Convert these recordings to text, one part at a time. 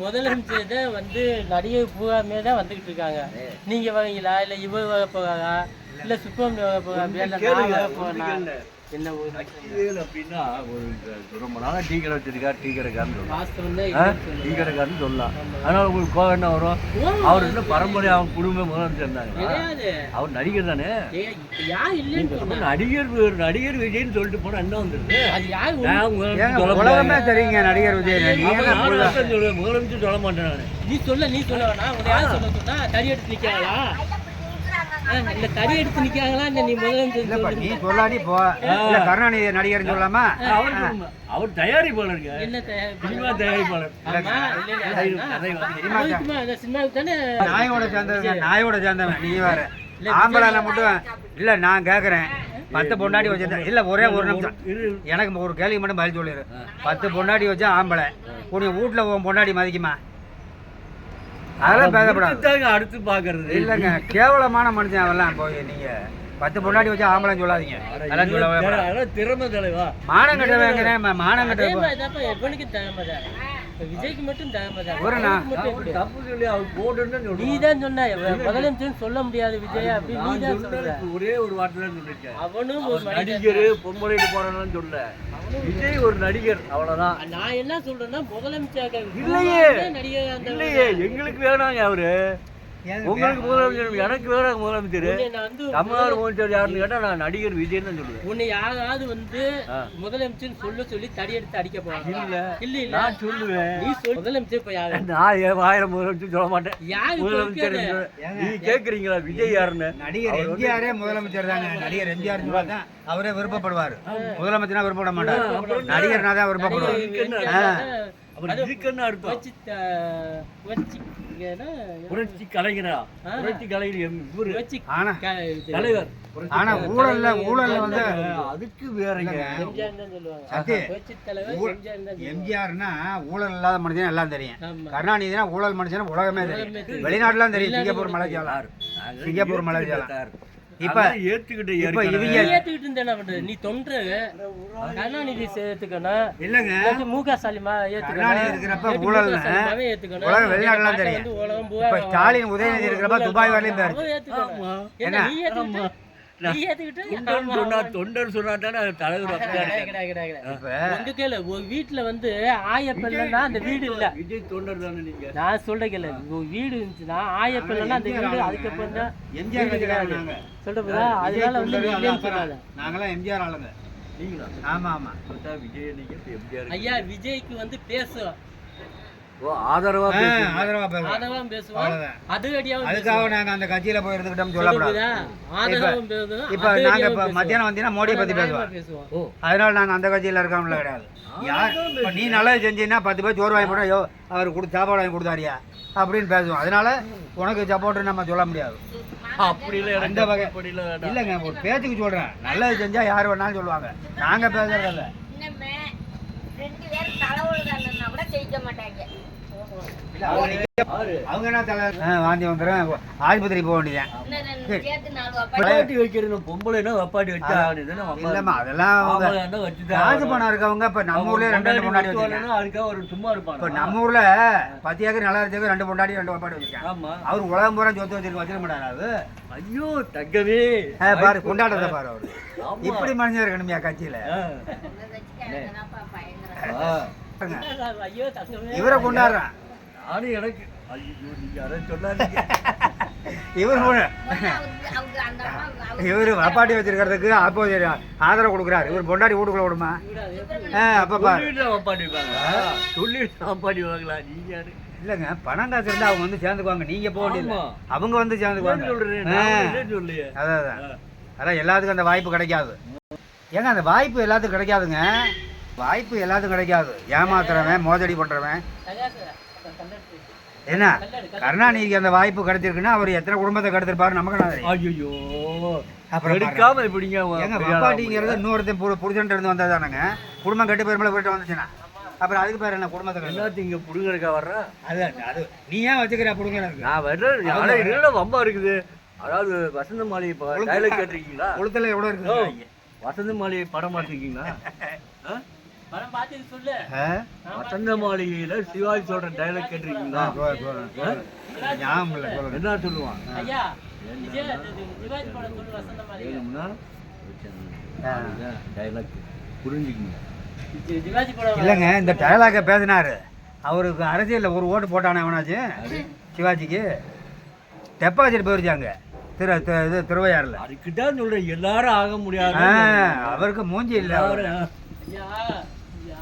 முதலமைச்சர் தான் வந்து நடிகை பூராமே தான் வந்துகிட்டு இருக்காங்க. நீங்க வரீங்களா இல்ல இவ வர போறாரா இல்ல சுப்பிரமணியம் வர போறா என்ன அப்படின்னா ஒரு ரொம்ப நாளாக டீ கடை வச்சிருக்கா, டீ கடைக்காரன்னு சொல்லலாம். அதனால உங்களுக்கு கோவம் என்ன வரும்? அவர் இன்னும் பரம்பரை அவன் குடும்பம் முதலமைச்சர் இருந்தாங்க. அவர் நடிகர் தானே. நடிகர் விஜய்னு சொல்லிட்டு போனா என்ன வந்துருது? உலகமே தெரியுங்க நடிகர் விஜய். முதலமைச்சர் சொல்ல மாட்டேன். நீ சொல்ல சொன்னா தடி எடுத்து நிக்காங்களா? இல்ல தடி எடுத்து நிக்காங்களா? நீ முதலமைச்சர் நீ சொல்லாடி போ. கருணாநிதி நடிகர் சொல்லாமா? அவர் தயாரிப்பாளருங்க. என்ன தயாரிப்பாளர்? நாயோட சேர்ந்தவன் நீ வேற. ஆம்பளை மட்டும் இல்ல. நான் கேக்குறேன் 10 பொண்டாட்டி வச்சிருந்தேன். இல்ல ஒரே ஒரு நிமிஷம் எனக்கு ஒரு கேள்வி மட்டும் பதில் சொல்லிடு. 10 பொண்டாட்டி வச்சா ஆம்பளை உன்னை வீட்டுல பொண்டாட்டி மதிக்குமா? அதெல்லாம் பேசப்படாது. அடுத்து பாக்குறது இல்லைங்க. கேவலமான மனுஷன் அவெல்லாம். போய் நீங்க 10 பொண்டாட்டி வச்சா ஆம்பளை சொல்லாதீங்க. அதெல்லாம் சொல்லவே திறமை தலைவா. மானம் கட்டவேங்கிறேன். மானம் கட்ட விஜய்க்கு மட்டும் நீதான் சொன்ன முதலமைச்சர் சொல்ல முடியாது விஜய் அப்படின்னு நீதான் சொல்ற. ஒரே ஒரு வார்த்தை தான் சொல்லிருக்கேன். அவனும் ஒரு நடிகர் பொம்பளைக்கு போறான்னு சொல்ல. விஜய் ஒரு நடிகர், அவ்வளவுதான். நான் என்ன சொல்றேன்னா முதலமைச்சர் இல்லையே இல்லையே எங்களுக்கு வேணாங்க அவரு. உங்களுக்கு முதலமைச்சர், எனக்கு வேற முதலமைச்சர். தமிழ்நாடு முதலமைச்சர் யாருன்னு கேட்டா நான் நடிகர் விஜய் தான் சொல்லுவேன். உன்னை யாராவது வந்து முதலமைச்சர் சொல்லி தடி எடுத்து அடிக்க போறாங்க? இல்ல நான் சொல்லுவேன். நீ முதலமைச்சர் இப்ப யாரு? நான் 1000 முதலமைச்சர் சொல்ல மாட்டேன். முதலமைச்சர் நீ கேக்குறீங்களா விஜய் யாருன்னு? நடிகர் எம்ஜிஆரே முதலமைச்சர் தாங்க. நடிகர் எம்ஜிஆர் தான் அவரே விருப்பப்படுவார். முதலமைச்சரா விருப்பப்பட மாட்டார். நடிகர்னா தான் விருப்பப்படுவார். புரட்சி கலைஞரா? புரட்சி கலைஞர் தலைவர். ஆனா ஊழல்ல வந்து அதுக்கு வேறங்க. எம்ஜிஆர்னா ஊழல் இல்லாத மனுஷன் எல்லாம் தெரியும். கருணாநிதினா ஊழல் மனுஷன் உலகமே தெரியும். வெளிநாட்டுலாம் தெரியும். Singapore Malaysia. இப்ப ஏத்துக்கிட்டு என்ன பண்றது? நீ தொன்று கருணாநிதி சேர்த்துக்கணும். இல்லங்க முக ஸ்டாலின் இருக்கிறப்ப ஊழல் உலகம் வெளிநாட்டுலாம் தெரியும். இப்ப ஸ்டாலின் உதயநிதி இருக்கிறப்ப துபாய் வரலையும் வீட்டுல வந்து ஆயப்பெல்லாம் அந்த வீடு இல்ல. விஜய் தொண்டர் தானே நீங்க? நான் சொல்றேன் வீடு இருந்துச்சுன்னா ஆயப்பெல்லாம் அந்த வீடு அதுக்கப்புறம் தான் சொல்றா. அதனால வந்து நாங்களாம் எம்ஜிஆர் ஆளுங்க. ஆமா ஆமா. விஜய் ஐயா விஜய்க்கு வந்து பேசுவோம். ஆதரவா பேசுவோம். அதுக்காக நாங்க அந்த கட்சியில போய் இருந்துக்கிட்டோம் சொல்லக்கூடாது. இப்ப நாங்க இப்ப மத்தியானம் வந்தீங்கன்னா மோடியை பத்தி பேசுவோம். அதனால நாங்க அந்த கட்சியில இருக்கோம்ல கிடையாது. நீ நல்லது செஞ்சீங்கன்னா 10 பேர் சோறு வாங்கி போட்டா அவர் சாப்பாடு வாங்கி கொடுத்தாரியா அப்படின்னு பேசுவோம். அதனால உனக்கு சப்போர்ட் நம்ம சொல்ல முடியாது. அப்படி அந்த வகை இல்லைங்க. ஒரு பேச்சுக்கு சொல்றேன். நல்லது செஞ்சா யாரு வேணாலும் சொல்லுவாங்க. நாங்க பேசுறதில்ல. அவங்க என்ன தலைவர் வாந்தி வந்துடும். ஆஸ்பத்திரி போக வேண்டியதான். பொம்பளைனா வப்பாட்டி வச்சா இல்லம்மா. அதெல்லாம் காசு பணம் இருக்கவங்க. இப்ப நம்ம ஊர்ல 2 பொண்டாட்டி வச்சிருக்காங்க. அதுக்காக ஒரு சும்மா இருப்பாங்க. இப்ப நம்ம ஊர்ல 10 ஏக்கர் நல்லா இருக்கு. 2 பொண்டாட்டி 2 வப்பாட்டி வச்சிருக்காங்க. அவர் உலகம் பூரா சொத்து வச்சிருக்க மாட்டாரு. ஐயோ தங்கவே பாரு கொண்டாடுறத பாரு. அவரு இப்படி மனுஷன் இருக்கணுமியா கட்சியில. இவரை கொண்டாடுறான். நானும் எனக்கு இவரு வப்பாட்டி வச்சிருக்கிறதுக்கு அப்போ ஆதரவு கொடுக்குறாரு. இவர் பொண்டாட்டி வீட்டுக்குள்ள விடுமா? இல்லங்க பணம் காசு இருந்தா அவங்க வந்து சேர்ந்துக்குவாங்க. நீங்க போக வேண்டியது. அவங்க வந்து சேர்ந்துக்குவாங்க. அதான் எல்லாத்துக்கும் அந்த வாய்ப்பு கிடைக்காது. ஏங்க அந்த வாய்ப்பு எல்லாத்துக்கும் கிடைக்காதுங்க. வாய்ப்பு எல்லாத்துக்கும் கிடைக்காது. ஏமாத்துறவன் மோசடி பண்றவன் என்ன? கருணாநிதிக்கு அந்த வாய்ப்பு கிடைச்சிருக்குன்னா அவர் எத்தனை குடும்பத்தை கெடுத்திருப்பாரு நமக்கு. ஐயோ அப்புறம் எடுக்காம எப்படிங்க? வப்பாட்டிங்கிறது இன்னொருத்தன் புருஷன் இருந்து வந்ததானங்க. குடும்பம் கெட்டு பெருமளை போயிட்டு வந்துச்சுன்னா அப்புறம் அதுக்கு பேர் என்ன? குடும்பத்தை எல்லாத்தையும் இங்க புடுங்கறக்கா வர்ற? அது நீ ஏன் வச்சுக்கிற புடுங்கறதுக்கு? நான் வர்றேன். வம்பா இருக்குது. அதாவது வசந்த மாளிகை டைலாக் கேட்டிருக்கீங்களா? உளுத்தல எவ்வளவு இருக்கு? வசந்த மாளிகை படம் பார்த்துருக்கீங்களா? படம் பார்த்துட்டு சொல்லு. வசந்த மாளிகையில சிவாஜி சொல்ற டைலாக் கேட்டிருக்கீங்களா? ஞாபகம் இல்லை, சொல்லுங்க. என்ன சொல்லுவான்? ஐயா, சிவாஜி படம் சொல்லு, வசந்த மாளிகை. டைலாக் புரிஞ்சுக்கணும். சிவாஜி படம் இல்லைங்க, இந்த டயலாக பேசினாரு. அவருக்கு அரசியலில் ஒரு ஓட்டு போட்டானே எவனாச்சு சிவாஜிக்கு. டெபாசிட் போயிருச்சாங்க இது திருவையாறுல. அதுக்குதான் சொல்றேன், எல்லாரும் ஆக முடியாது. அவருக்கு மூஞ்சி இல்லை. ஐயா,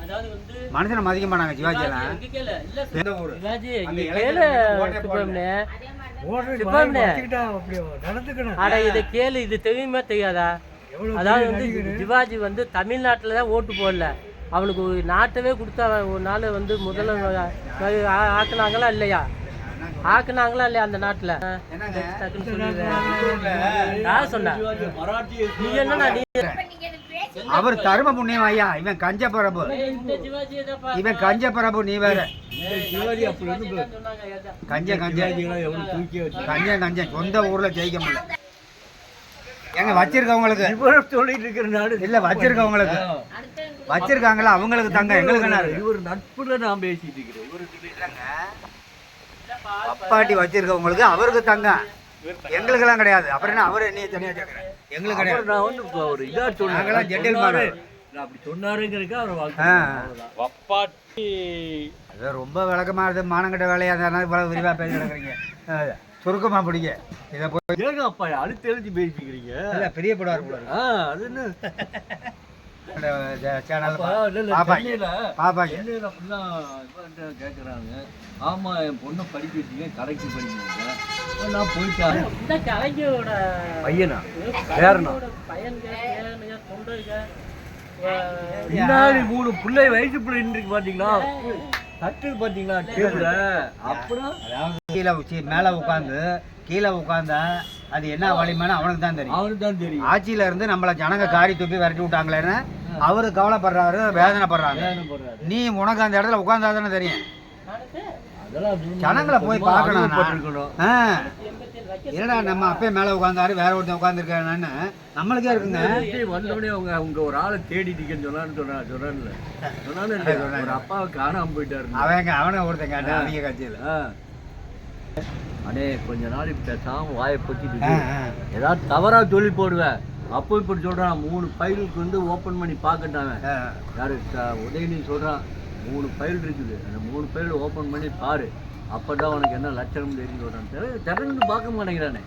அதாவது வந்து மனுஷனை மதிக்க மாட்டாங்க சிவாஜி எல்லாம். இங்க கேளு. இல்ல எந்த ஊரு? சிவாஜி, அந்த இங்க இளைஞர் கேளு ஓட்டே சுப்பிரமணிய. ஓடுறது சுப்பிரமணிய. வச்சுக்கிட்டா அப்படியே நடந்துக்கணும். அட இதை கேளு, இது தெரியுமா தெரியாதா? அதாவது வந்து சிவாஜி வந்து தமிழ்நாட்டில் தான் ஓட்டு போடல, அவனுக்கு ஒரு நாட்டவே கொடுத்தா ஒரு நாள் வந்து முதல்ல ஆக்குனாங்களா இல்லையா? ஆக்குனாங்களா இல்லையா அந்த நாட்டில்? யார் சொன்னா? நீ என்னன்னா நீ அவர் தர்ம புண்ணியம் ஐயா. இவன் கஞ்ச பிரபு, இந்த சிவாஜியை தான் பா- இவன் கஞ்ச பிரபு, நீ வேற. சிவாஜி அப்படி வந்து சொன்னாங்க ஐயா. கஞ்ச கஞ்ச எவ்வளவு தூக்கி வச்சு கஞ்ச சொந்த ஊர்ல ஜெயிக்க முடியல. எங்க வச்சிருக்கவங்களுக்கு இவரை சொல்லிட்டு இருக்கிற நாடு இல்ல, வச்சிருக்கவங்களுக்கு வச்சிருக்காங்களா அவங்களுக்கு தங்க, எங்களுக்கு என்ன இருக்கு? இவர் நட்புல நான் பேசிட்டு இருக்கிறேன். இவருக்கு அப்பாட்டி வச்சிருக்கவங்களுக்கு அவருக்கு தங்க, எங்களுக்கு எல்லாம் கிடையாது. அப்புறம் என்ன அவரு நீ தனியா கேக்குற? எங்களுக்கு கிடையாது. நான் வந்து இப்போ ஒரு இதா சொன்னேன். நாங்கெல்லாம் ஜெட்டில்மான். நான் அப்படி சொன்னாருங்கிறதுக்கு அவர் வாழ்க்கை. அது ரொம்ப விளக்கமா இருக்கு. மானங்கிட்ட வேலையா இருந்தாலும் இவ்வளவு விரிவா பேசி கிடக்குறீங்க. சுருக்கமா பிடிக்க இதை போய் ஏங்க அப்பா அழுத்து எழுதி பேசிக்கிறீங்க? இல்ல பெரிய படம் போல அது என்ன சேனல் சென்னையில பாப்பாங்க. சென்னையில அப்படிதான் இவன்ட்ட கேட்குறாங்க. ஆமா, என் பொண்ணை படிக்க வச்சீங்க, கடைக்கு படிக்கிறீங்க. நான் போயிட்டேன். இந்த கலைஞரோட பையனா பேரனா பையனுங்க, பேரனுங்க, தொண்டருங்க, முன்னாடி 3 பிள்ளை வயசு பிள்ளை இருக்கு பாத்தீங்களா? தட்டு பாத்தீங்களா டேபிள? அப்புறம் கீழே மேல உட்காந்து கீழே உட்காந்தா அது என்ன வலிமைன்னு அவனுக்கு தான் தெரியும். அவனுக்கு தான் தெரியும். ஆட்சியில இருந்து நம்மள ஜனங்க காரி துப்பி விரட்டி விட்டாங்களேன்னு அவரு கவலைப்படுறாரு, வேதனைப்படுறாரு. நீ உனக்கு அந்த இடத்துல உட்கார்ந்தாதானே தெரியும். ஜனங்களை போய் பார்க்கணும். என்னடா நம்ம அப்பே மேல உட்காந்தாரு, வேற ஒருத்தன் உட்காந்துருக்கானு நம்மளுக்கே இருக்குங்க. வந்தோடனே அவங்க ஒரு ஆளை தேடிட்டீங்கன்னு சொன்னான்னு ஒரு அப்பாவை காணாம போயிட்டாரு. அவனை ஒருத்தன் கேட்டான் அதிக கட்சியில. அடே கொஞ்ச நாள் பேசாம வாயை பொத்திட்டு ஏதாவது தவறா சொல்லி போடுவேன். அப்போ இப்படி சொல்றான், 3 ஃபைலுக்கு வந்து ஓப்பன் பண்ணி பார்க்கட்டாங்க. யாரு உதயநிதி சொல்றான், 3 ஃபைல் இருக்குது, அந்த 3 ஃபைல் ஓப்பன் பண்ணி பாரு, அப்பதான் உனக்கு என்ன லட்சணம் தெரிஞ்சு சொல்றான். திறந்து பார்க்க மாட்டேங்கிறானே.